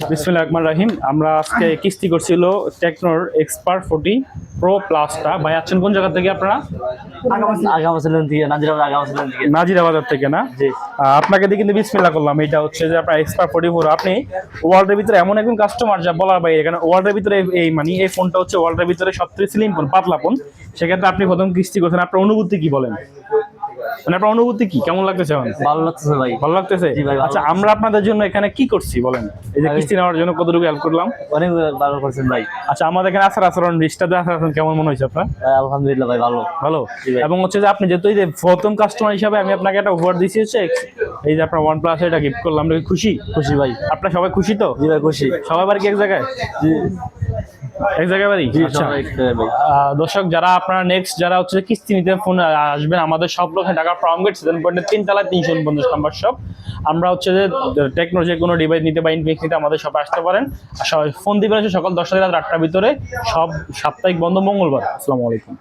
বিসমিল্লাহির রহমানির রহিম। আমরা আজকে কিস্তি করছিল টেকনোর এক্সপার্ট 40 প্রো প্লাসটা। ভাই আছেন কোন জায়গা থেকে আপনারা? নাজিরা বাজার থেকে না? আপনাকে দিয়ে কিন্তু বিসমিল্লাহ করলাম। এটা হচ্ছে যে আপনার এক্সপার্ট 44। আপনি ওয়ার্ল্ডের ভিতরে এমন একজন কাস্টমার যা বলার বাইরে। এখানে ওয়ার্ল্ডের ভিতরে এই ফোনটা হচ্ছে ওয়ার্ল্ডের ভিতরে সবচেয়ে স্লিম ফোন, পাতলা ফোন। সেক্ষেত্রে আপনি প্রথম কিস্তি করছেন, আপনার অনুভূতি কি বলেন? মানে আপনার অনুভূতি কি, কেমন লাগতেছে? ভালো লাগতেছে ভাই। ভালো লাগতেছে? জি ভাই। আচ্ছা, আমরা আপনাদের জন্য এখানে কি করছি বলেন? এই যে কিস্তি নেওয়ার জন্য কতটুকু হেল্প করলাম? অনেক ভালো করছেন ভাই। আচ্ছা, আমাদের এখানে আচরণ রিস্টাতে আচরণ কেমন মনে হয়েছে আপনার? আলহামদুলিল্লাহ ভাই, ভালো ভালো। জি ভাই। এবং হচ্ছে যে আপনি যেহেতু এই যে প্রথম কাস্টমার হিসাবে আমি আপনাকে একটা উপহার দিচ্ছি, হচ্ছে এই যে আপনার OnePlus এটা গিফট করলাম। আপনি খুশি? খুশি ভাই। আপনারা সবাই খুশি তো? জি ভাই খুশি। সবাই বাড়ি কি এক জায়গায়? জি এক জায়গায় বাড়ি? জি আচ্ছা। সবাই এক জায়গায় ভাই। দর্শক যারা আপনারা নেক্সট যারা হচ্ছে কিস্তি নিতে ফোন আসবেন, আমাদের সব লোকের ঢাকা ফার্ম গেট 7 পয়েন্টের 3 তলায় 349 নম্বর শপ। আমরা হচ্ছে যে টেকনো যে কোনো ডিভাইস নিতে বা ইনফিনিক্স নিতে আমাদের শপে আসতে পারেন। আর ফোন দিবেন হচ্ছে সকাল 10টা থেকে রাত 8টার ভিতরে। সব সাপ্তাহিক বন্ধ মঙ্গলবার। আসসালামু আলাইকুম।